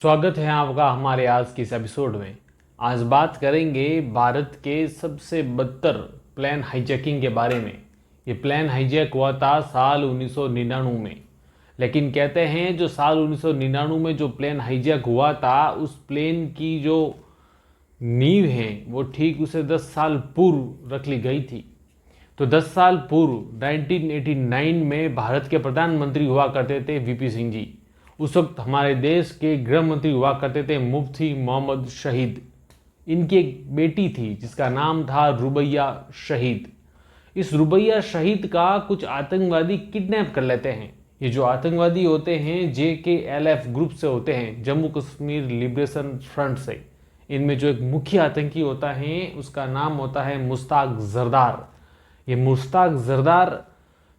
स्वागत है आपका हमारे आज के इस एपिसोड में। आज बात करेंगे भारत के सबसे बदतर प्लेन हाईजैकिंग के बारे में। ये प्लेन हाईजैक हुआ था साल 1999 में। लेकिन कहते हैं जो साल 1999 में जो प्लेन हाईजैक हुआ था उस प्लेन की जो नींव है वो ठीक उसे 10 साल पूर्व रख ली गई थी। तो 10 साल पूर्व 1989 में भारत के प्रधानमंत्री हुआ करते थे वीपी सिंह जी। उस वक्त हमारे देश के गृह मंत्री हुआ करते थे मुफ्ती मोहम्मद शहीद। इनकी एक बेटी थी जिसका नाम था रुबैया शहीद। इस रुबैया शहीद का कुछ आतंकवादी किडनैप कर लेते हैं। ये जो आतंकवादी होते हैं JKLF ग्रुप से होते हैं, जम्मू कश्मीर लिबरेशन फ्रंट से। इनमें जो एक मुख्य आतंकी होता है उसका नाम होता है मुश्ताक जरदार। ये मुश्ताक जरदार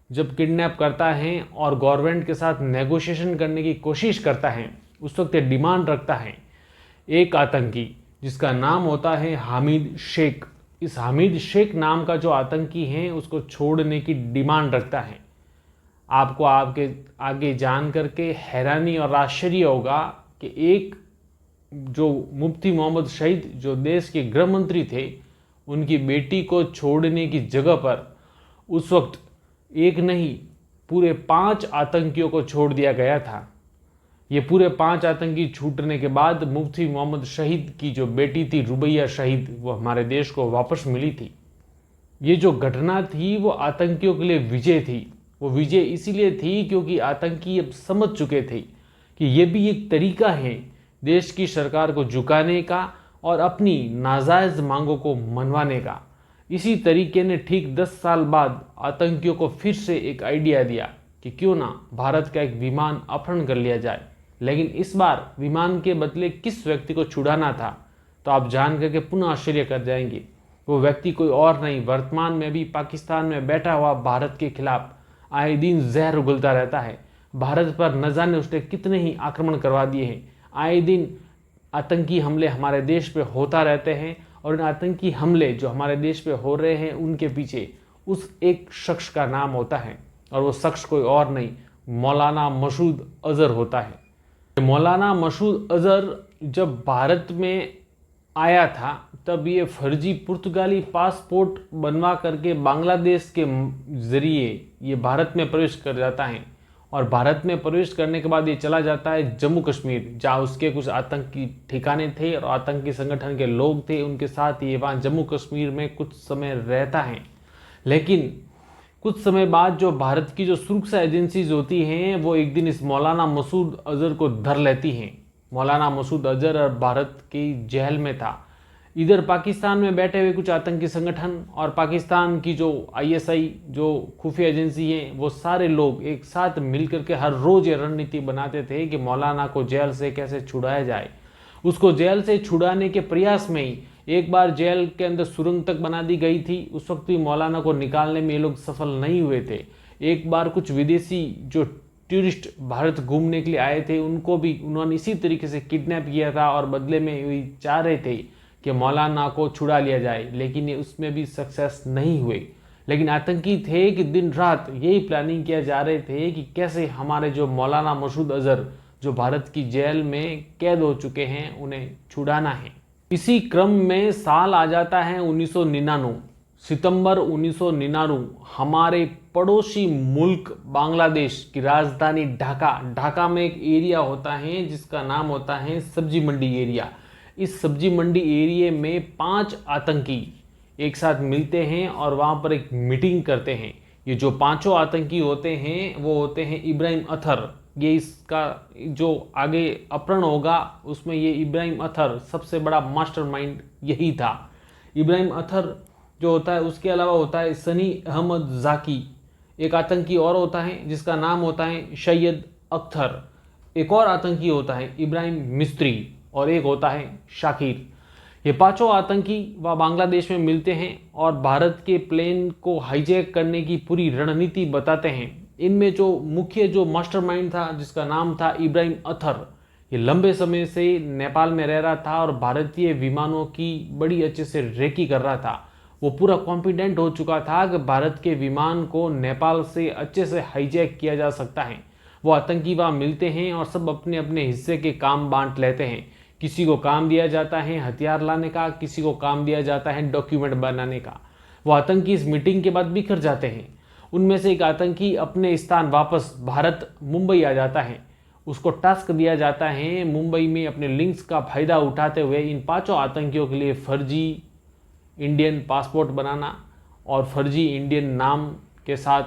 जब किडनैप करता है और गवर्नमेंट के साथ नेगोशिएशन करने की कोशिश करता है उस वक्त ये डिमांड रखता है एक आतंकी जिसका नाम होता है हामिद शेख। इस हामिद शेख नाम का जो आतंकी है उसको छोड़ने की डिमांड रखता है। आपको आपके आगे जान करके हैरानी और आश्चर्य होगा कि एक जो मुफ्ती मोहम्मद शहीद जो देश के गृह मंत्री थे उनकी बेटी को छोड़ने की जगह पर उस वक्त एक नहीं पूरे 5 आतंकियों को छोड़ दिया गया था। ये पूरे 5 आतंकी छूटने के बाद मुफ्ती मोहम्मद शहीद की जो बेटी थी रुबैया शहीद वो हमारे देश को वापस मिली थी। ये जो घटना थी वो आतंकियों के लिए विजय थी। वो विजय इसीलिए थी क्योंकि आतंकी अब समझ चुके थे कि ये भी एक तरीका है देश की सरकार को झुकाने का और अपनी नाजायज़ मांगों को मनवाने का। इसी तरीके ने ठीक 10 साल बाद आतंकियों को फिर से एक आइडिया दिया कि क्यों ना भारत का एक विमान अपहरण कर लिया जाए। लेकिन इस बार विमान के बदले किस व्यक्ति को छुड़ाना था तो आप जान करके पुनः आश्चर्य कर जाएंगे। वो व्यक्ति कोई और नहीं, वर्तमान में भी पाकिस्तान में बैठा हुआ भारत के खिलाफ आए दिन जहर उगलता रहता है। भारत पर न जाने उसने कितने ही आक्रमण करवा दिए हैं। आए दिन आतंकी हमले हमारे देश पे होता रहते हैं और इन आतंकी हमले जो हमारे देश पे हो रहे हैं उनके पीछे उस एक शख्स का नाम होता है और वो शख्स कोई और नहीं मौलाना मसूद अजहर होता है। मौलाना मसूद अजहर जब भारत में आया था तब ये फर्जी पुर्तगाली पासपोर्ट बनवा करके बांग्लादेश के जरिए ये भारत में प्रवेश कर जाता है और भारत में प्रवेश करने के बाद ये चला जाता है जम्मू कश्मीर जहाँ उसके कुछ आतंकी ठिकाने थे और आतंकी संगठन के लोग थे। उनके साथ ये वहाँ जम्मू कश्मीर में कुछ समय रहता है। लेकिन कुछ समय बाद जो भारत की जो सुरक्षा एजेंसीज होती हैं वो एक दिन इस मौलाना मसूद अजहर को धर लेती हैं। मौलाना मसूद अजहर भारत की जेल में था। इधर पाकिस्तान में बैठे हुए कुछ आतंकी संगठन और पाकिस्तान की जो ISI जो खुफिया एजेंसी है वो सारे लोग एक साथ मिलकर के हर रोज ये रणनीति बनाते थे कि मौलाना को जेल से कैसे छुड़ाया जाए। उसको जेल से छुड़ाने के प्रयास में ही एक बार जेल के अंदर सुरंग तक बना दी गई थी। उस वक्त भी मौलाना को निकालने में ये लोग सफल नहीं हुए थे। एक बार कुछ विदेशी जो टूरिस्ट भारत घूमने के लिए आए थे उनको भी उन्होंने इसी तरीके से किडनैप किया था और बदले में चाह रहे थे कि मौलाना को छुड़ा लिया जाए, लेकिन ये उसमें भी सक्सेस नहीं हुए। लेकिन आतंकी थे कि दिन रात यही प्लानिंग किया जा रहे थे कि कैसे हमारे जो मौलाना मसूद अजहर जो भारत की जेल में कैद हो चुके हैं उन्हें छुड़ाना है। इसी क्रम में साल आ जाता है 1999। सितंबर 1999 हमारे पड़ोसी मुल्क बांग्लादेश की राजधानी ढाका में एक एरिया होता है जिसका नाम होता है सब्जी मंडी एरिया। इस सब्जी मंडी एरिया में 5 आतंकी एक साथ मिलते हैं और वहाँ पर एक मीटिंग करते हैं। ये जो 5 आतंकी होते हैं वो होते हैं इब्राहिम अथर। ये इसका जो आगे अपहरण होगा उसमें ये इब्राहिम अथर सबसे बड़ा मास्टरमाइंड यही था। इब्राहिम अथर जो होता है उसके अलावा होता है सनी अहमद जाकी। एक आतंकी और होता है जिसका नाम होता है सैयद अख्तर। एक और आतंकी होता है इब्राहिम मिस्त्री और एक होता है शाकिर। ये 5 आतंकी वह बांग्लादेश में मिलते हैं और भारत के प्लेन को हाईजैक करने की पूरी रणनीति बताते हैं। इनमें जो मुख्य जो मास्टरमाइंड था जिसका नाम था इब्राहिम अथर, ये लंबे समय से नेपाल में रह रहा था और भारतीय विमानों की बड़ी अच्छे से रेकी कर रहा था। वो पूरा कॉन्फिडेंट हो चुका था कि भारत के विमान को नेपाल से अच्छे से हाईजैक किया जा सकता है। वो आतंकी वहाँ मिलते हैं और सब अपने अपने हिस्से के काम बांट लेते हैं। किसी को काम दिया जाता है हथियार लाने का, किसी को काम दिया जाता है डॉक्यूमेंट बनाने का। वो आतंकी इस मीटिंग के बाद बिखर जाते हैं। उनमें से एक आतंकी अपने स्थान वापस भारत मुंबई आ जाता है। उसको टास्क दिया जाता है मुंबई में अपने लिंक्स का फायदा उठाते हुए इन 5 आतंकियों के लिए फर्जी इंडियन पासपोर्ट बनाना और फर्जी इंडियन नाम के साथ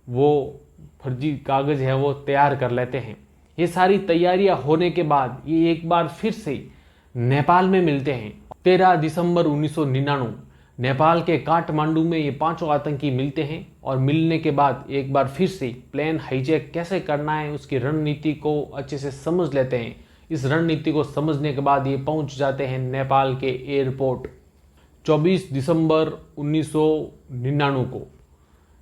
वो फर्जी कागज़ है वो तैयार कर लेते हैं। ये सारी तैयारियां होने के बाद ये एक बार फिर से नेपाल में मिलते हैं। 13 दिसंबर 1999 नेपाल के काठमांडू में ये 5 आतंकी मिलते हैं और मिलने के बाद एक बार फिर से प्लेन हाईजैक कैसे करना है उसकी रणनीति को अच्छे से समझ लेते हैं। इस रणनीति को समझने के बाद ये पहुंच जाते हैं नेपाल के एयरपोर्ट। 24 दिसंबर 1999 को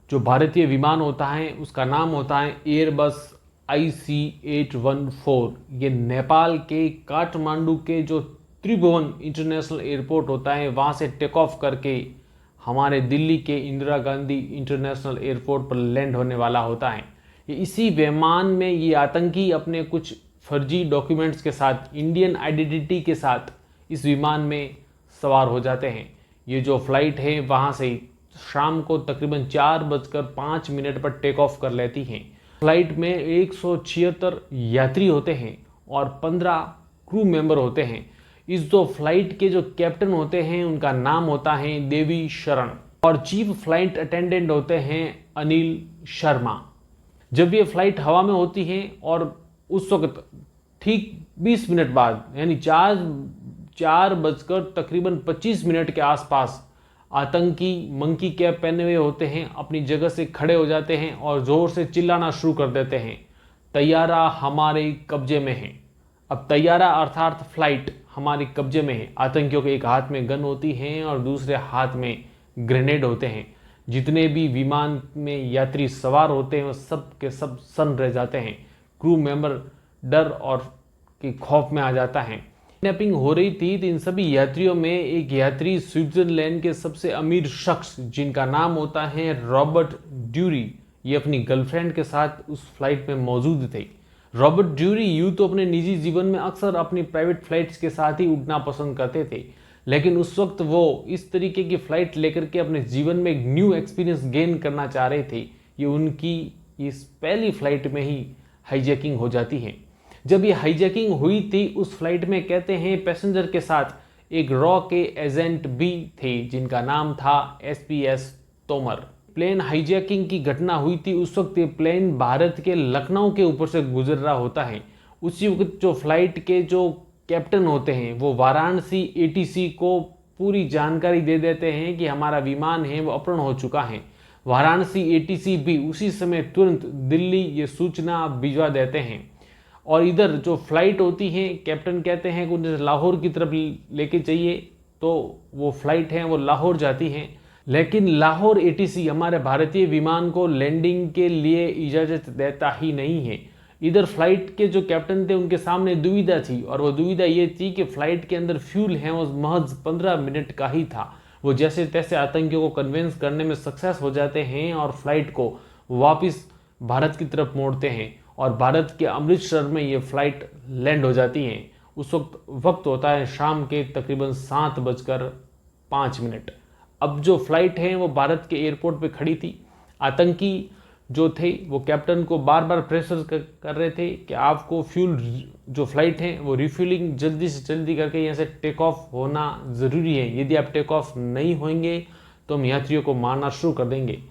जो भारतीय विमान होता है उसका नाम होता है एयरबस IC-814। ये नेपाल के काठमांडू के जो त्रिभुवन इंटरनेशनल एयरपोर्ट होता है वहाँ से टेक ऑफ करके हमारे दिल्ली के इंदिरा गांधी इंटरनेशनल एयरपोर्ट पर लैंड होने वाला होता है। इसी विमान में ये आतंकी अपने कुछ फर्जी डॉक्यूमेंट्स के साथ इंडियन आइडेंटिटी के साथ इस विमान में सवार हो जाते हैं। ये जो फ्लाइट है वहाँ से शाम को तकरीबन 4:05 पर टेक ऑफ कर लेती हैं। फ्लाइट में 176 यात्री होते हैं और 15 क्रू मेंबर होते हैं। इस दो फ्लाइट के जो कैप्टन होते हैं उनका नाम होता है देवी शरण और चीफ फ्लाइट अटेंडेंट होते हैं अनिल शर्मा। जब ये फ्लाइट हवा में होती है और उस वक्त ठीक 20 मिनट बाद यानी 4:25 के आसपास आतंकी मंकी कैप पहने हुए होते हैं, अपनी जगह से खड़े हो जाते हैं और जोर से चिल्लाना शुरू कर देते हैं, तैयारा हमारे कब्जे में है। अब तैयारा अर्थात फ्लाइट हमारे कब्जे में है। आतंकियों के एक हाथ में गन होती है और दूसरे हाथ में ग्रेनेड होते हैं। जितने भी विमान में यात्री सवार होते हैं वो सब के सब सन्न रह जाते हैं। क्रू मेंबर डर और के खौफ में आ जाता है। किडनैपिंग हो रही थी तो इन सभी यात्रियों में एक यात्री स्विट्जरलैंड के सबसे अमीर शख्स जिनका नाम होता है रॉबर्ट ड्यूरी, ये अपनी गर्लफ्रेंड के साथ उस फ्लाइट में मौजूद थे। रॉबर्ट ड्यूरी यूँ तो अपने निजी जीवन में अक्सर अपनी प्राइवेट फ्लाइट्स के साथ ही उड़ना पसंद करते थे, लेकिन उस वक्त वो इस तरीके की फ़्लाइट लेकर के अपने जीवन में एक न्यू एक्सपीरियंस गेन करना चाह रहे थे। ये उनकी इस पहली फ़्लाइट में ही हाईजैकिंग हो जाती है। जब ये हाईजैकिंग हुई थी उस फ्लाइट में कहते हैं पैसेंजर के साथ एक रॉ के एजेंट भी थे जिनका नाम था SPS तोमर। प्लेन हाईजैकिंग की घटना हुई थी उस वक्त ये प्लेन भारत के लखनऊ के ऊपर से गुजर रहा होता है। उसी वक्त जो फ्लाइट के जो कैप्टन होते हैं वो वाराणसी ATC को पूरी जानकारी दे देते हैं कि हमारा विमान है वो अपहरण हो चुका है। वाराणसी ATC भी उसी समय तुरंत दिल्ली ये सूचना भिजवा देते हैं और इधर जो फ्लाइट होती है कैप्टन कहते हैं कि उन्हें लाहौर की तरफ लेके चाहिए, तो वो फ्लाइट है वो लाहौर जाती हैं। लेकिन लाहौर ATC हमारे भारतीय विमान को लैंडिंग के लिए इजाज़त देता ही नहीं है। इधर फ्लाइट के जो कैप्टन थे उनके सामने दुविधा थी और वो दुविधा ये थी कि फ्लाइट के अंदर फ्यूल है वो महज 15 मिनट का ही था। वो जैसे तैसे आतंकियों को कन्विंस करने में सक्सेस हो जाते हैं और फ्लाइट को वापस भारत की तरफ मोड़ते हैं और भारत के अमृतसर में ये फ्लाइट लैंड हो जाती है। उस वक्त होता है शाम के तकरीबन 7:05। अब जो फ्लाइट है वो भारत के एयरपोर्ट पे खड़ी थी। आतंकी जो थे वो कैप्टन को बार बार प्रेशर कर रहे थे कि आपको फ्यूल जो फ्लाइट है वो रिफ्यूलिंग जल्दी से जल्दी करके यहाँ से टेक ऑफ होना ज़रूरी है। यदि आप टेक ऑफ नहीं होंगे तो हम यात्रियों को मारना शुरू कर देंगे।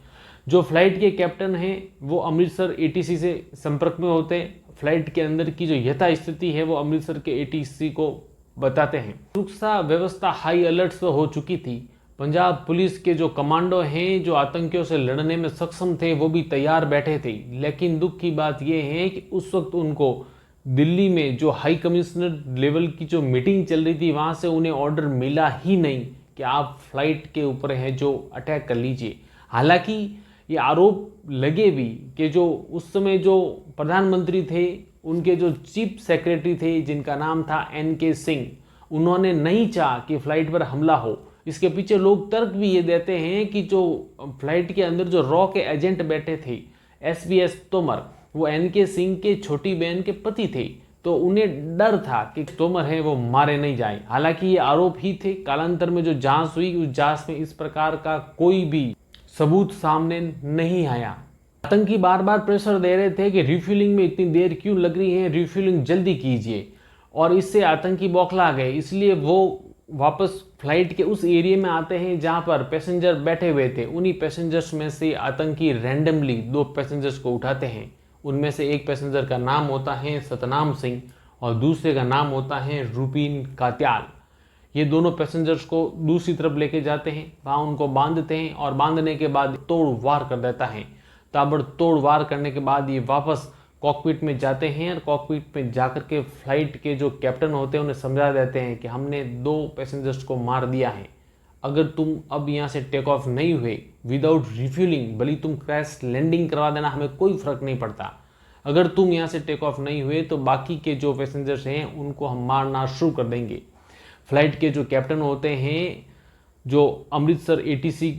जो फ्लाइट के कैप्टन हैं वो अमृतसर ATC से संपर्क में होते हैं। फ्लाइट के अंदर की जो यथा स्थिति है वो अमृतसर के ATC को बताते हैं। सुरक्षा व्यवस्था हाई अलर्ट पर हो चुकी थी। पंजाब पुलिस के जो कमांडो हैं जो आतंकियों से लड़ने में सक्षम थे वो भी तैयार बैठे थे। लेकिन दुख की बात यह है कि उस वक्त उनको दिल्ली में जो हाई कमिश्नर लेवल की जो मीटिंग चल रही थी वहाँ से उन्हें ऑर्डर मिला ही नहीं कि आप फ्लाइट के ऊपर हैं जो अटैक कर लीजिए। हालांकि ये आरोप लगे भी कि जो उस समय जो प्रधानमंत्री थे उनके जो चीफ सेक्रेटरी थे जिनका नाम था NK सिंह, उन्होंने नहीं चाहा कि फ्लाइट पर हमला हो। इसके पीछे लोग तर्क भी ये देते हैं कि जो फ्लाइट के अंदर जो रॉ के एजेंट बैठे थे SPS तोमर, वो एनके सिंह के छोटी बहन के पति थे, तो उन्हें डर था कि तोमर है वो मारे नहीं जाए। हालांकि ये आरोप ही थे। कालांतर में जो जांच हुई, उस जांच में इस प्रकार का कोई भी सबूत सामने नहीं आया। आतंकी बार बार प्रेशर दे रहे थे कि रिफ्यूलिंग में इतनी देर क्यों लग रही है, रिफ्यूलिंग जल्दी कीजिए, और इससे आतंकी बौखला गए। इसलिए वो वापस फ्लाइट के उस एरिया में आते हैं जहां पर पैसेंजर बैठे हुए थे। उन्हीं पैसेंजर्स में से आतंकी रैंडमली 2 पैसेंजर्स को उठाते हैं। उनमें से एक पैसेंजर का नाम होता है सतनाम सिंह और दूसरे का नाम होता है रूपीन कात्याल। ये दोनों पैसेंजर्स को दूसरी तरफ लेके जाते हैं, वहाँ उनको बांधते हैं और बांधने के बाद तोड़ वार कर देता है। ताबड़तोड़ वार करने के बाद ये वापस कॉकपिट में जाते हैं और कॉकपिट में जाकर के फ्लाइट के जो कैप्टन होते हैं उन्हें समझा देते हैं कि हमने 2 पैसेंजर्स को मार दिया है। अगर तुम अब यहाँ से टेक ऑफ नहीं हुए विदाउट रिफ्यूलिंग, भले तुम क्रैश लैंडिंग करवा देना, हमें कोई फर्क नहीं पड़ता। अगर तुम यहाँ से टेक ऑफ नहीं हुए तो बाकी के जो पैसेंजर्स हैं उनको हम मारना शुरू कर देंगे। फ्लाइट के जो कैप्टन होते हैं, जो अमृतसर एटीसी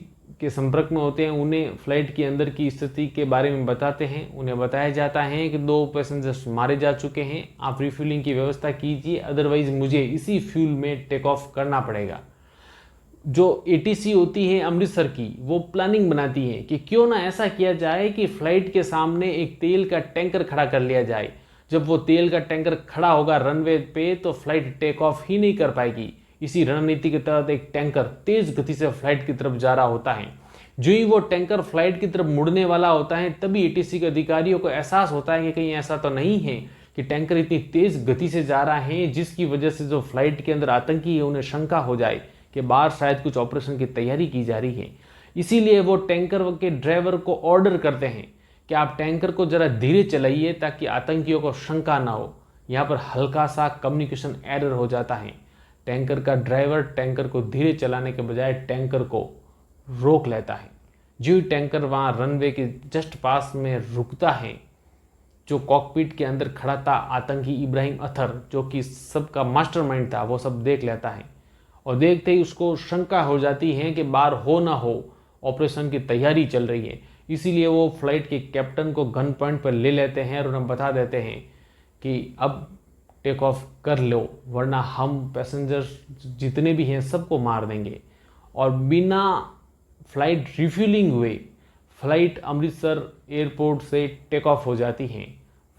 के संपर्क में होते हैं, उन्हें फ्लाइट के अंदर की स्थिति के बारे में बताते हैं। उन्हें बताया जाता है कि 2 पैसेंजर्स मारे जा चुके हैं, आप रिफ्यूलिंग की व्यवस्था कीजिए, अदरवाइज मुझे इसी फ्यूल में टेक ऑफ करना पड़ेगा। जो एटीसी होती है अमृतसर की, वो प्लानिंग बनाती है कि क्यों ना ऐसा किया जाए कि फ्लाइट के सामने एक तेल का टैंकर खड़ा कर लिया जाए। जब वो तेल का टैंकर खड़ा होगा रनवे पे तो फ्लाइट टेक ऑफ ही नहीं कर पाएगी। इसी रणनीति के तहत एक टैंकर तेज गति से फ्लाइट की तरफ जा रहा होता है। जो ही वो टैंकर फ्लाइट की तरफ मुड़ने वाला होता है, तभी एटीसी के अधिकारियों को एहसास होता है कि कहीं ऐसा तो नहीं है कि टैंकर इतनी तेज गति से जा रहा है जिसकी वजह से जो फ्लाइट के अंदर आतंकी है उन्हें शंका हो जाए कि बाहर शायद कुछ ऑपरेशन की तैयारी की जा रही है। इसीलिए वो टैंकर के ड्राइवर को ऑर्डर करते हैं कि आप टैंकर को जरा धीरे चलाइए ताकि आतंकियों को शंका ना हो। यहाँ पर हल्का सा कम्युनिकेशन एरर हो जाता है। टैंकर का ड्राइवर टैंकर को धीरे चलाने के बजाय टैंकर को रोक लेता है। जो ही टैंकर वहाँ रनवे के जस्ट पास में रुकता है, जो कॉकपिट के अंदर खड़ा था आतंकी इब्राहिम अथर, जो कि सबका मास्टरमाइंड था, वो सब देख लेता है और देखते ही उसको शंका हो जाती है कि बाहर हो ना हो ऑपरेशन की तैयारी चल रही है। इसीलिए वो फ्लाइट के कैप्टन को गन पॉइंट पर ले लेते हैं और उन्हें बता देते हैं कि अब टेक ऑफ कर लो, वरना हम पैसेंजर्स जितने भी हैं सबको मार देंगे। और बिना फ्लाइट रिफ्यूलिंग हुए फ्लाइट अमृतसर एयरपोर्ट से टेक ऑफ हो जाती हैं।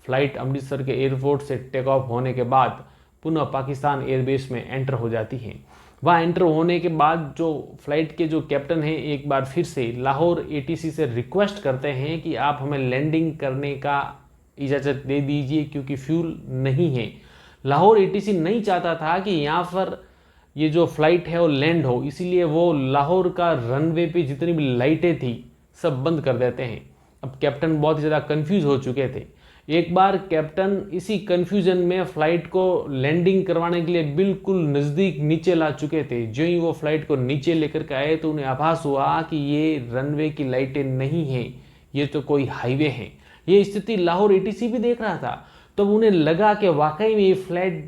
फ्लाइट अमृतसर के एयरपोर्ट से टेक ऑफ होने के बाद पुनः पाकिस्तान एयरबेस में एंटर हो जाती हैं। वहाँ एंटर होने के बाद जो फ्लाइट के जो कैप्टन हैं एक बार फिर से लाहौर एटीसी से रिक्वेस्ट करते हैं कि आप हमें लैंडिंग करने का इजाज़त दे दीजिए क्योंकि फ्यूल नहीं है। लाहौर एटीसी नहीं चाहता था कि यहाँ पर ये जो फ्लाइट है वो लैंड हो, इसीलिए वो लाहौर का रनवे पे जितनी भी लाइटें थी सब बंद कर देते हैं। अब कैप्टन बहुत ही ज़्यादा कंफ्यूज हो चुके थे। एक बार कैप्टन इसी कंफ्यूजन में फ्लाइट को लैंडिंग करवाने के लिए बिल्कुल नज़दीक नीचे ला चुके थे। जो ही वो फ्लाइट को नीचे लेकर के आए तो उन्हें आभास हुआ कि ये रनवे की लाइटें नहीं हैं, ये तो कोई हाईवे है। ये स्थिति लाहौर एटीसी भी देख रहा था। तो उन्हें लगा कि वाकई में ये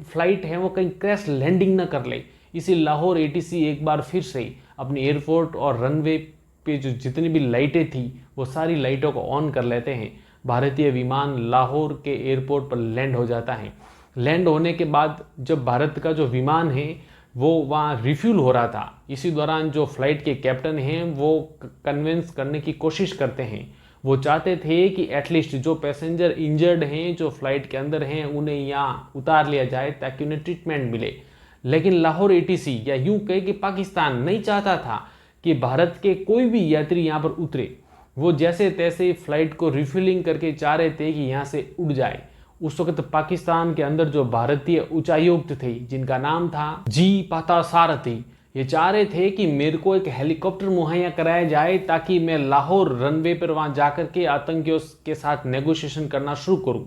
फ्लाइट है वो कहीं क्रैश लैंडिंग ना कर ले। इसी लाहौर एटीसी एक बार फिर से अपने एयरपोर्ट और रनवे पे जो जितनी भी लाइटें थी वो सारी लाइटों को ऑन कर लेते हैं। भारतीय विमान लाहौर के एयरपोर्ट पर लैंड हो जाता है। लैंड होने के बाद जब भारत का जो विमान है वो वहाँ रिफ्यूल हो रहा था, इसी दौरान जो फ्लाइट के कैप्टन हैं वो कन्विंस करने की कोशिश करते हैं। वो चाहते थे कि एटलीस्ट जो पैसेंजर इंजर्ड हैं, जो फ्लाइट के अंदर हैं, उन्हें यहाँ उतार लिया जाए ताकि उन्हें ट्रीटमेंट मिले। लेकिन लाहौर एटीसी या यूं कहे कि पाकिस्तान नहीं चाहता था कि भारत के कोई भी यात्री यहाँ पर उतरे। वो जैसे तैसे फ्लाइट को रिफ्यूलिंग करके चाह रहे थे कि यहाँ से उड़ जाए। उस वक्त पाकिस्तान के अंदर जो भारतीय उच्चायुक्त थे जिनका नाम था जी पार्थसारथी, ये चाह रहे थे कि मेरे को एक हेलीकॉप्टर मुहैया कराया जाए ताकि मैं लाहौर रनवे पर वहाँ जाकर के आतंकियों के साथ नेगोशिएशन करना शुरू करूँ।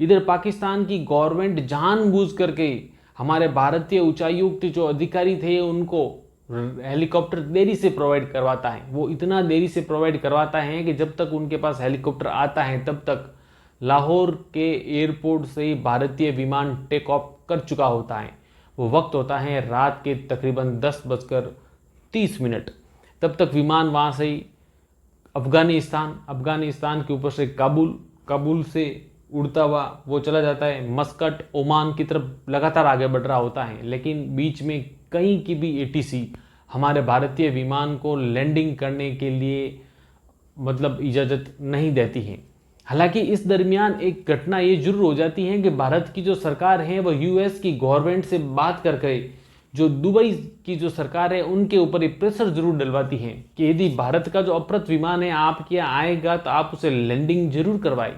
इधर पाकिस्तान की गवर्नमेंट जानबूझ करके हमारे भारतीय उच्चायुक्त जो अधिकारी थे उनको हेलीकॉप्टर देरी से प्रोवाइड करवाता है। वो इतना देरी से प्रोवाइड करवाता है कि जब तक उनके पास हेलीकॉप्टर आता है तब तक लाहौर के एयरपोर्ट से भारतीय विमान टेक ऑफ कर चुका होता है। वो वक्त होता है रात के तकरीबन 10:30। तब तक विमान वहाँ से अफगानिस्तान के ऊपर से काबुल काबुल से उड़ता हुआ वो चला जाता है, मस्कट ओमान की तरफ लगातार आगे बढ़ रहा होता है, लेकिन बीच में कहीं की भी एटीसी हमारे भारतीय विमान को लैंडिंग करने के लिए मतलब इजाज़त नहीं देती है। हालांकि इस दरमियान एक घटना ये जरूर हो जाती है कि भारत की जो सरकार है वो यूएस की गवर्नमेंट से बात करके जो दुबई की जो सरकार है उनके ऊपर एक प्रेशर जरूर डलवाती है कि यदि भारत का जो अपहृत विमान है आपके यहाँ आएगा तो आप उसे लैंडिंग जरूर करवाएं।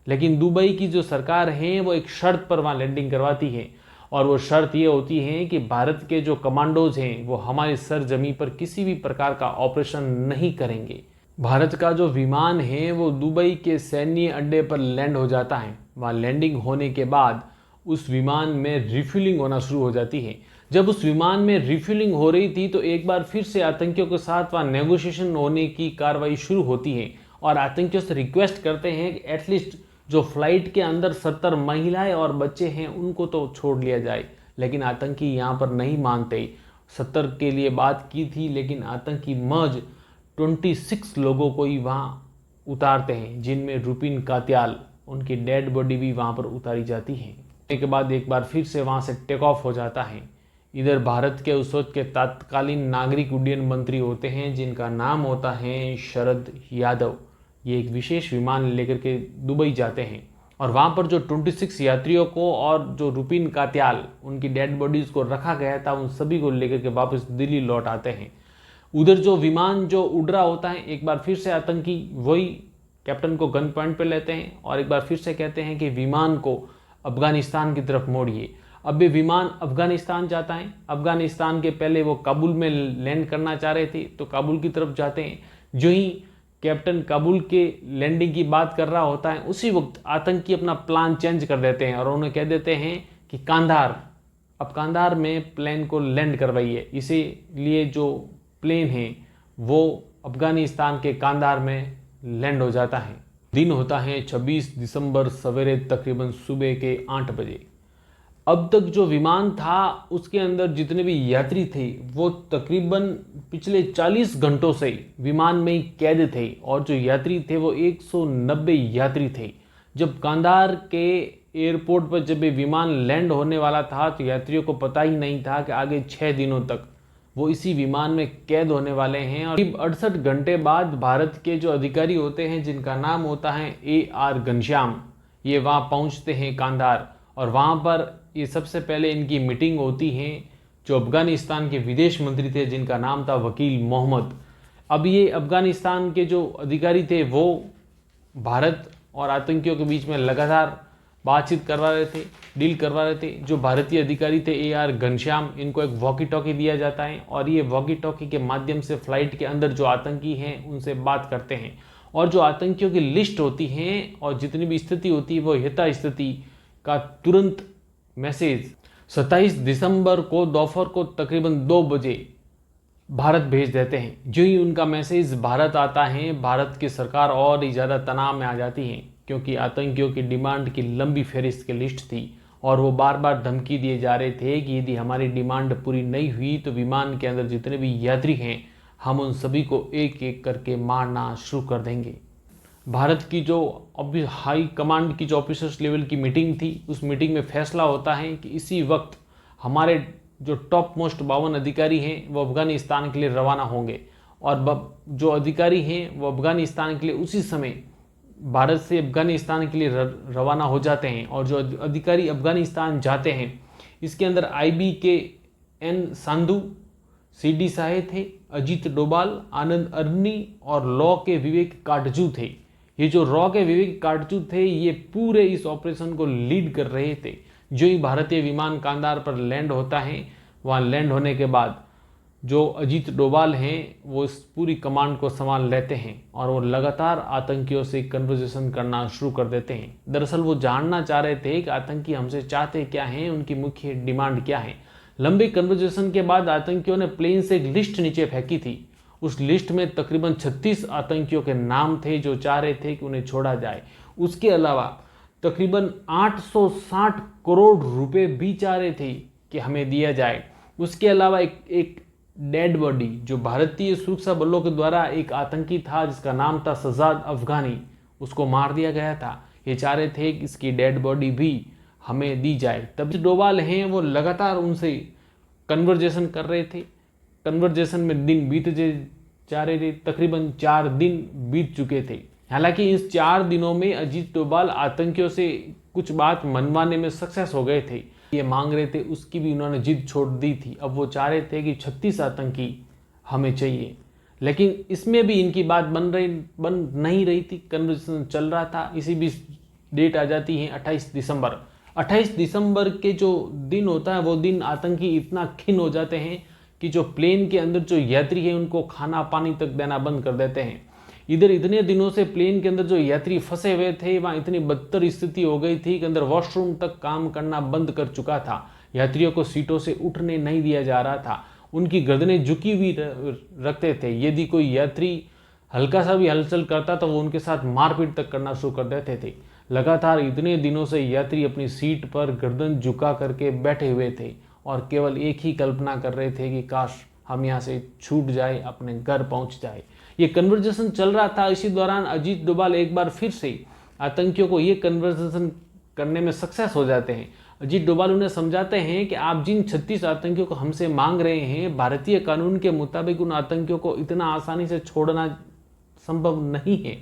लेकिन दुबई की जो सरकार है वो एक शर्त पर वहाँ लैंडिंग करवाती है, और वो शर्त ये होती है कि भारत के जो कमांडोज हैं वो हमारी सरजमी पर किसी भी प्रकार का ऑपरेशन नहीं करेंगे। भारत का जो विमान है वो दुबई के सैन्य अड्डे पर लैंड हो जाता है। वहाँ लैंडिंग होने के बाद उस विमान में रिफ्यूलिंग होना शुरू हो जाती है। जब उस विमान में रिफ्यूलिंग हो रही थी तो एक बार फिर से आतंकियों के साथ वहाँ नेगोशिएशन होने की कार्रवाई शुरू होती है, और आतंकियों से रिक्वेस्ट करते हैं कि एटलीस्ट जो फ्लाइट के अंदर 70 महिलाएं और बच्चे हैं उनको तो छोड़ लिया जाए। लेकिन आतंकी यहाँ पर नहीं मानते। 70 के लिए बात की थी, लेकिन आतंकी महज 26 लोगों को ही वहाँ उतारते हैं, जिनमें रुपिन कात्याल, उनकी डेड बॉडी भी वहाँ पर उतारी जाती है। के बाद एक बार फिर से वहाँ से टेक ऑफ हो जाता है। इधर भारत के उस वक्त के तत्कालीन नागरिक उड्डयन मंत्री होते हैं जिनका नाम होता है शरद यादव। ये एक विशेष विमान लेकर के दुबई जाते हैं, और वहाँ पर जो 26 यात्रियों को और जो रुपिन कात्याल उनकी डेड बॉडीज़ को रखा गया था उन सभी को लेकर के वापस दिल्ली लौट आते हैं। उधर जो विमान जो उड़ रहा होता है, एक बार फिर से आतंकी वही कैप्टन को गन पॉइंट पे लेते हैं और एक बार फिर से कहते हैं कि विमान को अफगानिस्तान की तरफ मोड़िए। अब ये विमान अफगानिस्तान जाता है। अफगानिस्तान के पहले वो काबुल में लैंड करना चाह रहे थे तो काबुल की तरफ जाते हैं। जो ही कैप्टन काबुल के लैंडिंग की बात कर रहा होता है उसी वक्त आतंकी अपना प्लान चेंज कर देते हैं और उन्हें कह देते हैं कि कांधार, अब कांधार में प्लेन को लैंड करवाइए। इसीलिए जो प्लेन है वो अफगानिस्तान के कांधार में लैंड हो जाता है। दिन होता है 26 दिसंबर सवेरे तकरीबन सुबह के 8 बजे। अब तक जो विमान था उसके अंदर जितने भी यात्री थे वो तकरीबन पिछले 40 घंटों से विमान में ही कैद थे, और जो यात्री थे वो 190 यात्री थे। जब कांधार के एयरपोर्ट पर जब ये विमान लैंड होने वाला था तो यात्रियों को पता ही नहीं था कि आगे 6 दिनों तक वो इसी विमान में कैद होने वाले हैं। और करीब 68 घंटे बाद भारत के जो अधिकारी होते हैं जिनका नाम होता है AR घनश्याम, ये वहाँ पहुँचते हैं कांधार, और वहाँ पर ये सबसे पहले इनकी मीटिंग होती है जो अफगानिस्तान के विदेश मंत्री थे जिनका नाम था वकील मोहम्मद। अब ये अफगानिस्तान के जो अधिकारी थे वो भारत और आतंकियों के बीच में लगातार बातचीत करवा रहे थे, डील करवा रहे थे। जो भारतीय अधिकारी थे AR घनश्याम, इनको एक वॉकी टॉकी दिया जाता है और ये वॉकी टॉकी के माध्यम से फ्लाइट के अंदर जो आतंकी हैं उनसे बात करते हैं, और जो आतंकियों की लिस्ट होती है और जितनी भी स्थिति होती है वो यथास्थिति का तुरंत मैसेज 27 दिसंबर को दोपहर को तकरीबन 2 बजे भारत भेज देते हैं। जो ही उनका मैसेज भारत आता है, भारत की सरकार और ही ज़्यादा तनाव में आ जाती है, क्योंकि आतंकियों की डिमांड की लंबी फहरिस्त की लिस्ट थी और वो बार बार धमकी दिए जा रहे थे कि यदि हमारी डिमांड पूरी नहीं हुई तो विमान के अंदर जितने भी यात्री हैं हम उन सभी को एक एक करके मारना शुरू कर देंगे। भारत की जो हाई कमांड की जो ऑफिसर्स लेवल की मीटिंग थी, उस मीटिंग में फैसला होता है कि इसी वक्त हमारे जो टॉप मोस्ट 52 अधिकारी हैं वो अफगानिस्तान के लिए रवाना होंगे, और जो अधिकारी हैं वो अफगानिस्तान के लिए उसी समय भारत से अफगानिस्तान के लिए रवाना हो जाते हैं। और जो अधिकारी अफगानिस्तान जाते हैं इसके अंदर IBKN संधू, CD साहे थे, अजीत डोभाल, आनंद अरनी और लॉ के विवेक काटजू थे। ये जो रॉ के विवेक काटजू थे ये पूरे इस ऑपरेशन को लीड कर रहे थे। जो ही भारतीय विमान कांधार पर लैंड होता है, वहाँ लैंड होने के बाद जो अजीत डोभाल हैं वो इस पूरी कमांड को संभाल लेते हैं और वो लगातार आतंकियों से कन्वर्सेशन करना शुरू कर देते हैं। दरअसल वो जानना चाह रहे थे कि आतंकी हमसे चाहते क्या हैं, उनकी मुख्य डिमांड क्या है। लंबे कन्वर्सेशन के बाद आतंकियों ने प्लेन से एक लिस्ट नीचे फेंकी थी। उस लिस्ट में तकरीबन 36 आतंकियों के नाम थे जो चाह रहे थे कि उन्हें छोड़ा जाए। उसके अलावा तकरीबन 860 करोड़ रुपए भी चाह रहे थे कि हमें दिया जाए। उसके अलावा एक डेड बॉडी जो भारतीय सुरक्षा बलों के द्वारा एक आतंकी था जिसका नाम था सजाद अफगानी, उसको मार दिया गया था। ये चाह रहे थे कि इसकी डेड बॉडी भी हमें दी जाए। तब जो डोभाल हैं वो लगातार उनसे कन्वर्जेशन कर रहे थे। कन्वर्जेशन में दिन बीतते जा रहे थे, तकरीबन 4 दिन बीत चुके थे। हालांकि इस 4 दिनों में अजीत डोभाल आतंकियों से कुछ बात मनवाने में सक्सेस हो गए थे। ये मांग रहे थे, उसकी भी उन्होंने जिद छोड़ दी थी। अब वो चाह रहे थे कि 36 आतंकी हमें चाहिए, लेकिन इसमें भी इनकी बात बन नहीं रही थी। कन्वर्सेशन चल रहा था। इसी बीच डेट आ जाती है 28 दिसंबर। 28 दिसंबर के जो दिन होता है वो दिन आतंकी इतना खिन्न हो जाते हैं कि जो प्लेन के अंदर जो यात्री हैं उनको खाना पानी तक देना बंद कर देते हैं। इधर इतने दिनों से प्लेन के अंदर जो यात्री फंसे हुए थे वहाँ इतनी बदतर स्थिति हो गई थी कि अंदर वॉशरूम तक काम करना बंद कर चुका था। यात्रियों को सीटों से उठने नहीं दिया जा रहा था। उनकी गर्दनें झुकी हुई रखते थे। यदि कोई यात्री हल्का सा भी हलचल करता तो वो उनके साथ मारपीट तक करना शुरू कर देते थे। लगातार इतने दिनों से यात्री अपनी सीट पर गर्दन झुका करके बैठे हुए थे और केवल एक ही कल्पना कर रहे थे कि काश हम यहाँ से छूट जाए, अपने घर पहुँच जाए। ये कन्वर्जेशन चल रहा था। इसी दौरान अजीत डोभाल एक बार फिर से आतंकियों को ये कन्वर्जेशन करने में सक्सेस हो जाते हैं। अजीत डोभाल उन्हें समझाते हैं कि आप जिन 36 आतंकियों को हमसे मांग रहे हैं, भारतीय कानून के मुताबिक उन आतंकियों को इतना आसानी से छोड़ना संभव नहीं है।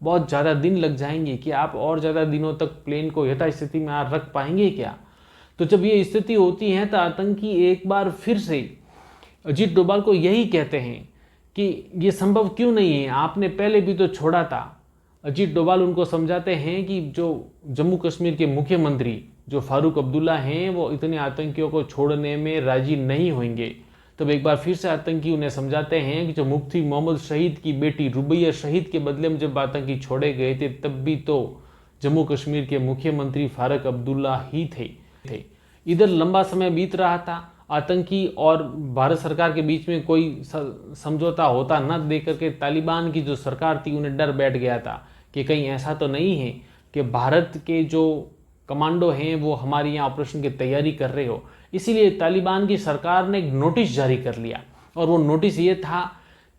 बहुत ज़्यादा दिन लग जाएंगे कि आप और ज़्यादा दिनों तक प्लेन को यथास्थिति में रख पाएंगे क्या। तो जब ये स्थिति होती है तो आतंकी एक बार फिर से अजीत डोभाल को यही कहते हैं कि ये संभव क्यों नहीं है, आपने पहले भी तो छोड़ा था। अजीत डोभाल उनको समझाते हैं कि जो जम्मू कश्मीर के मुख्यमंत्री जो फारूक अब्दुल्ला हैं वो इतने आतंकियों को छोड़ने में राजी नहीं होंगे। तब एक बार फिर से आतंकी उन्हें समझाते हैं कि जो मुफ्ती मोहम्मद शहीद की बेटी रुबैया शहीद के बदले में जब आतंकी छोड़े गए थे तब भी तो जम्मू कश्मीर के मुख्यमंत्री फारूक अब्दुल्ला ही थे। इधर लंबा समय बीत रहा था। आतंकी और भारत सरकार के बीच में कोई समझौता होता न देख करके तालिबान की जो सरकार थी उन्हें डर बैठ गया था कि कहीं ऐसा तो नहीं है कि भारत के जो कमांडो हैं वो हमारे यहाँ ऑपरेशन की तैयारी कर रहे हो। इसीलिए तालिबान की सरकार ने एक नोटिस जारी कर लिया और वो नोटिस ये था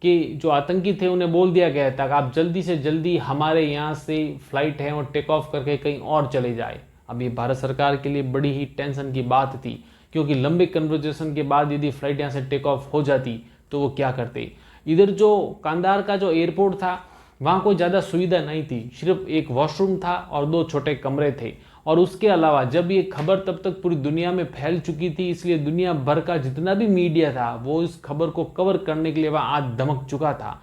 कि जो आतंकी थे उन्हें बोल दिया गया था कि आप जल्दी से जल्दी हमारे यहाँ से फ्लाइट है और टेक ऑफ करके कहीं और चले जाए। अब ये भारत सरकार के लिए बड़ी ही टेंशन की बात थी, क्योंकि लंबे कन्वर्जेशन के बाद यदि फ्लाइट यहाँ से टेक ऑफ हो जाती तो वो क्या करते। इधर जो कांधार का जो एयरपोर्ट था वहाँ कोई ज़्यादा सुविधा नहीं थी, सिर्फ एक वॉशरूम था और 2 छोटे कमरे थे। और उसके अलावा जब ये खबर तब तक पूरी दुनिया में फैल चुकी थी, इसलिए दुनिया भर का जितना भी मीडिया था वो इस खबर को कवर करने के लिए वहाँ आज धमक चुका था।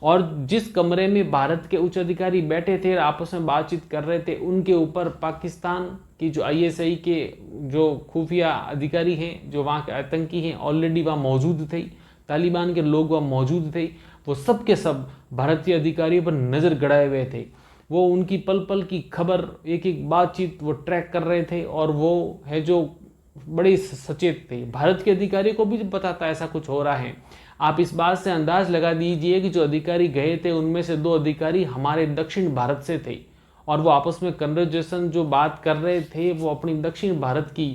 और जिस कमरे में भारत के उच्च अधिकारी बैठे थे और आपस में बातचीत कर रहे थे, उनके ऊपर पाकिस्तान की जो ISI के जो खुफिया अधिकारी हैं, जो वहाँ के आतंकी हैं, ऑलरेडी वहाँ मौजूद थे। तालिबान के लोग वहाँ मौजूद थे। वो सब के सब भारतीय अधिकारियों पर नज़र गड़ाए हुए थे। वो उनकी पल पल की खबर, एक एक बातचीत वो ट्रैक कर रहे थे और वो है जो बड़े सचेत थे। भारत के अधिकारियों को भी पता था ऐसा कुछ हो रहा है। आप इस बात से अंदाज लगा दीजिए कि जो अधिकारी गए थे उनमें से 2 अधिकारी हमारे दक्षिण भारत से थे और वो आपस में कन्वर्जेशन जो बात कर रहे थे वो अपनी दक्षिण भारत की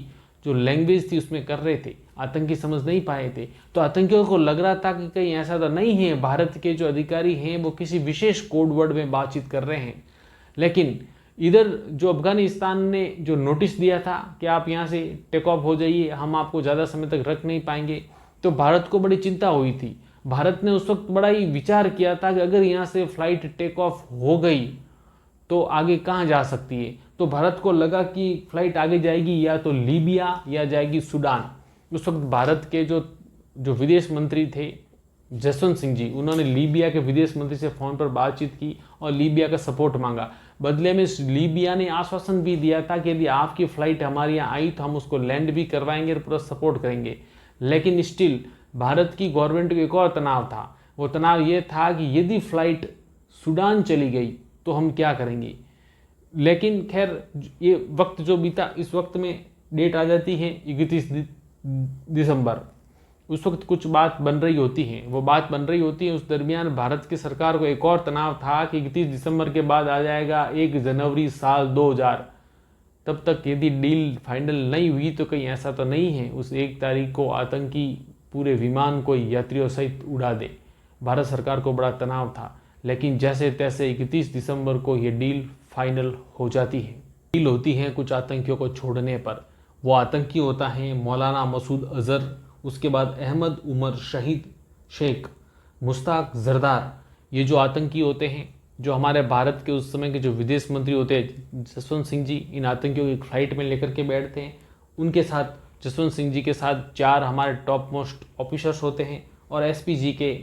जो लैंग्वेज थी उसमें कर रहे थे। आतंकी समझ नहीं पाए थे। तो आतंकियों को लग रहा था कि कहीं ऐसा तो नहीं है भारत के जो अधिकारी हैं वो किसी विशेष कोड वर्ड में बातचीत कर रहे हैं। लेकिन इधर जो अफगानिस्तान ने जो नोटिस दिया था कि आप यहाँ से टेक ऑफ हो जाइए, हम आपको ज़्यादा समय तक रख नहीं पाएंगे, तो भारत को बड़ी चिंता हुई थी। भारत ने उस वक्त बड़ा ही विचार किया था कि अगर यहाँ से फ्लाइट टेक ऑफ हो गई तो आगे कहाँ जा सकती है। तो भारत को लगा कि फ्लाइट आगे जाएगी या तो लीबिया या जाएगी सूडान। उस वक्त भारत के जो विदेश मंत्री थे जसवंत सिंह जी, उन्होंने लीबिया के विदेश मंत्री से फ़ोन पर बातचीत की और लीबिया का सपोर्ट मांगा। बदले में लीबिया ने आश्वासन भी दिया था कि यदि आपकी फ़्लाइट हमारे यहाँ आई तो हम उसको लैंड भी करवाएंगे और पूरा सपोर्ट करेंगे। लेकिन स्टिल भारत की गवर्नमेंट को एक और तनाव था। वो तनाव ये था कि यदि फ़्लाइट सूडान चली गई तो हम क्या करेंगे। लेकिन खैर ये वक्त जो बीता, इस वक्त में डेट आ जाती है 31 दिसंबर। उस वक्त कुछ बात बन रही होती है, वो बात बन रही होती है। उस दरमियान भारत की सरकार को एक और तनाव था कि 31 दिसंबर के बाद आ जाएगा 1 जनवरी साल 2000। तब तक यदि डील फाइनल नहीं हुई तो कहीं ऐसा तो नहीं है उस 1 तारीख को आतंकी पूरे विमान को यात्रियों सहित उड़ा दे। भारत सरकार को बड़ा तनाव था। लेकिन जैसे तैसे 31 दिसंबर को ये डील फाइनल हो जाती है। डील होती है कुछ आतंकियों को छोड़ने पर। वो आतंकी होता है मौलाना मसूद अजहर, उसके बाद अहमद उमर शहीद शेख, मुश्ताक जरदार। ये जो आतंकी होते हैं, जो हमारे भारत के उस समय के जो विदेश मंत्री होते हैं जसवंत सिंह जी, इन आतंकियों की फ्लाइट में लेकर के बैठते हैं। उनके साथ जसवंत सिंह जी के साथ 4 हमारे टॉप मोस्ट ऑफिसर्स होते हैं और एसपीजी के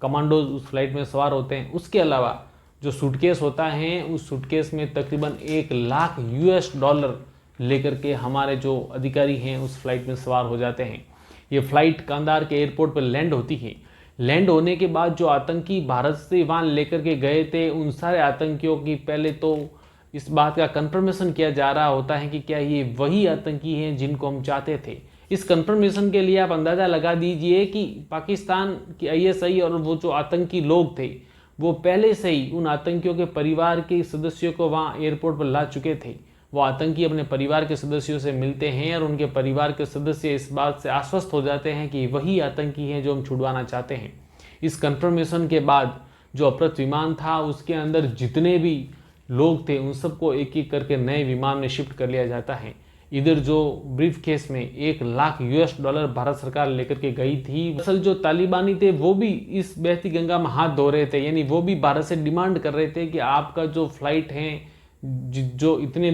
कमांडोज उस फ्लाइट में सवार होते हैं। उसके अलावा जो सूटकेस होता है, उस सूटकेस में तकरीबन $1,00,000 लेकर के हमारे जो अधिकारी हैं उस फ्लाइट में सवार हो जाते हैं। ये फ्लाइट कांधार के एयरपोर्ट पर लैंड होती है। लैंड होने के बाद जो आतंकी भारत से वहाँ लेकर के गए थे, उन सारे आतंकियों की पहले तो इस बात का कंफर्मेशन किया जा रहा होता है कि क्या ये वही आतंकी हैं जिनको हम चाहते थे। इस कंफर्मेशन के लिए आप अंदाज़ा लगा दीजिए कि पाकिस्तान की आईएसआई और वो जो आतंकी लोग थे, वो पहले से ही उन आतंकियों के परिवार के सदस्यों को वहाँ एयरपोर्ट पर ला चुके थे। वो आतंकी अपने परिवार के सदस्यों से मिलते हैं और उनके परिवार के सदस्य इस बात से आश्वस्त हो जाते हैं कि वही आतंकी हैं जो हम छुड़वाना चाहते हैं। इस कंफर्मेशन के बाद जो अपहृत विमान था, उसके अंदर जितने भी लोग थे उन सबको एक एक करके नए विमान में शिफ्ट कर लिया जाता है। इधर जो ब्रीफ केस में $1,00,000 भारत सरकार लेकर के गई थी। असल जो तालिबानी थे वो भी इस बहती गंगा में हाथ धो रहे थे, यानी वो भी भारत से डिमांड कर रहे थे कि आपका जो फ्लाइट है जो इतने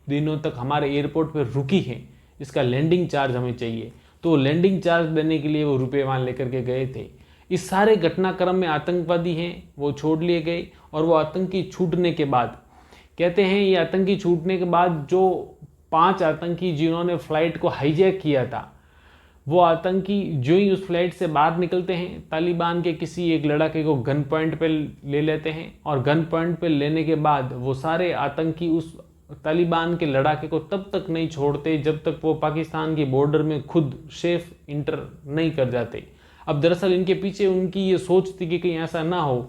दिनों तक हमारे एयरपोर्ट पर रुकी है, इसका लैंडिंग चार्ज हमें चाहिए। तो लैंडिंग चार्ज देने के लिए वो रुपये वहाँ लेकर के गए थे। इस सारे घटनाक्रम में आतंकवादी हैं वो छोड़ लिए गए और वो आतंकी छूटने के बाद कहते हैं, ये आतंकी छूटने के बाद जो 5 आतंकी जिन्होंने फ्लाइट को हाईजैक किया था, वो आतंकी जो ही उस फ्लाइट से बाहर निकलते हैं, तालिबान के किसी एक लड़ाके को गन पॉइंट पे ले लेते हैं और गन पॉइंट पे लेने के बाद वो सारे आतंकी उस तालिबान के लड़ाके को तब तक नहीं छोड़ते जब तक वो पाकिस्तान की बॉर्डर में खुद सेफ इंटर नहीं कर जाते। अब दरअसल इनके पीछे उनकी ये सोच थी कि कहीं ऐसा ना हो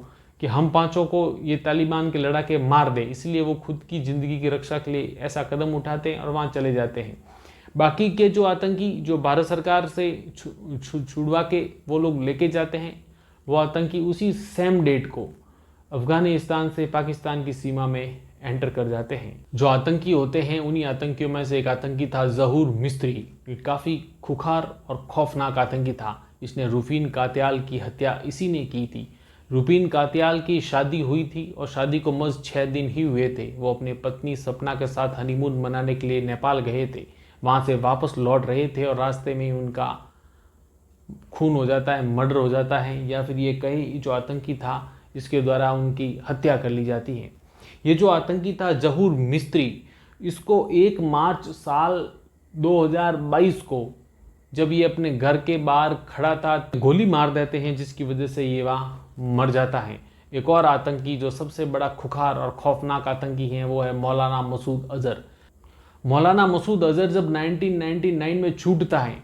कि हम 5 को ये तालिबान के लड़ाके मार दे, इसलिए वो खुद की ज़िंदगी की रक्षा के लिए ऐसा कदम उठाते हैं और वहाँ चले जाते हैं। बाकी के जो आतंकी जो भारत सरकार से छुड़वा के वो लोग लेके जाते हैं, वो आतंकी उसी सेम डेट को अफगानिस्तान से पाकिस्तान की सीमा में एंटर कर जाते हैं। जो आतंकी होते हैं, उन्हीं आतंकियों में से एक आतंकी था ज़हूर मिस्त्री। ये काफ़ी खुखार और खौफनाक आतंकी था। इसने रूफीन कात्याल की हत्या इसी ने की थी। रूफीन कात्याल की शादी हुई थी और शादी को महज 6 दिन ही हुए थे। वो अपने पत्नी सपना के साथ हनीमून मनाने के लिए नेपाल गए थे। वहाँ से वापस लौट रहे थे और रास्ते में ही उनका खून हो जाता है, मर्डर हो जाता है, या फिर ये कहीं जो आतंकी था इसके द्वारा उनकी हत्या कर ली जाती है। ये जो आतंकी था ज़हूर मिस्त्री, इसको 1 मार्च साल 2022 को जब ये अपने घर के बाहर खड़ा था, गोली मार देते हैं, जिसकी वजह से ये वहाँ मर जाता है। एक और आतंकी जो सबसे बड़ा खुखार और खौफनाक आतंकी है वो है मौलाना मसूद अजहर। मौलाना मसूद अजहर जब 1999 में छूटता है,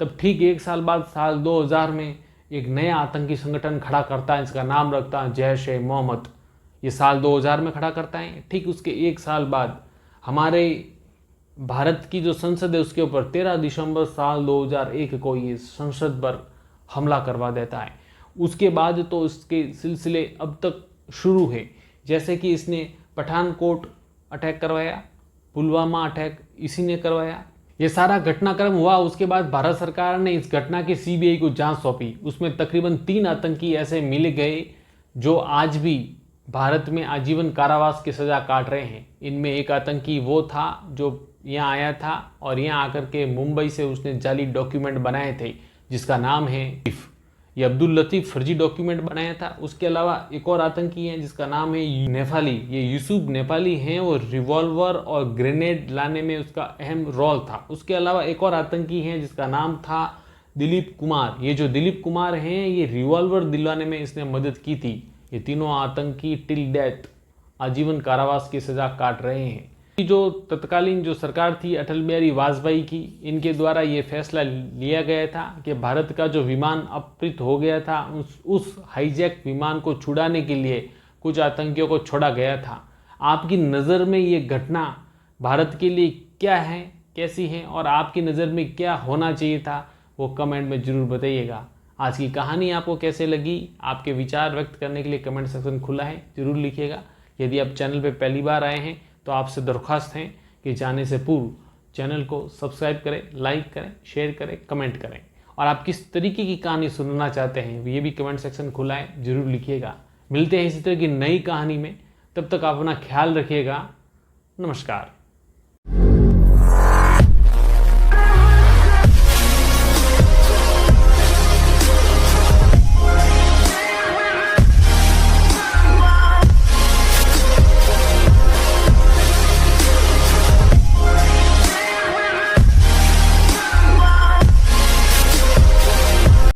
तब ठीक 1 साल बाद साल 2000 में एक नया आतंकी संगठन खड़ा करता है, इसका नाम रखता है जैश-ए-मोहम्मद। ये साल 2000 में खड़ा करता है। ठीक उसके 1 साल बाद हमारे भारत की जो संसद है उसके ऊपर 13 दिसंबर साल 2001 को ये संसद पर हमला करवा देता है। उसके बाद तो इसके सिलसिले अब तक शुरू है, जैसे कि इसने पठानकोट अटैक करवाया, पुलवामा अटैक इसी ने करवाया। ये सारा घटनाक्रम हुआ। उसके बाद भारत सरकार ने इस घटना की सीबीआई को जांच सौंपी। उसमें तकरीबन 3 आतंकी ऐसे मिल गए जो आज भी भारत में आजीवन कारावास की सज़ा काट रहे हैं। इनमें एक आतंकी वो था जो यहाँ आया था और यहाँ आकर के मुंबई से उसने जाली डॉक्यूमेंट बनाए थे जिसका नाम है ये अब्दुल लतीफ़ फर्जी डॉक्यूमेंट बनाया था। उसके अलावा एक और आतंकी है जिसका नाम है नेपाली। ये यूसुफ नेपाली हैं, वो रिवॉल्वर और ग्रेनेड लाने में उसका अहम रोल था। उसके अलावा एक और आतंकी है जिसका नाम था दिलीप कुमार। ये जो दिलीप कुमार हैं, ये रिवॉल्वर दिलवाने में इसने मदद की थी। ये तीनों आतंकी टिल डेथ आजीवन कारावास की सज़ा काट रहे हैं। जो तत्कालीन जो सरकार थी अटल बिहारी वाजपेयी की, इनके द्वारा ये फैसला लिया गया था कि भारत का जो विमान अपहृत हो गया था, उस हाईजैक विमान को छुड़ाने के लिए कुछ आतंकियों को छोड़ा गया था। आपकी नज़र में ये घटना भारत के लिए क्या है, कैसी है, और आपकी नज़र में क्या होना चाहिए था, वो कमेंट में ज़रूर बताइएगा। आज की कहानी आपको कैसे लगी, आपके विचार व्यक्त करने के लिए कमेंट सेक्शन खुला है, जरूर लिखिएगा। यदि आप चैनल पर पहली बार आए हैं तो आपसे दरख्वास्त है कि जाने से पूर्व चैनल को सब्सक्राइब करें, लाइक करें, शेयर करें, कमेंट करें। और आप किस तरीके की कहानी सुनना चाहते हैं ये भी कमेंट सेक्शन खुला है, जरूर लिखिएगा। मिलते हैं इसी तरह की नई कहानी में, तब तक आप अपना ख्याल रखिएगा। नमस्कार।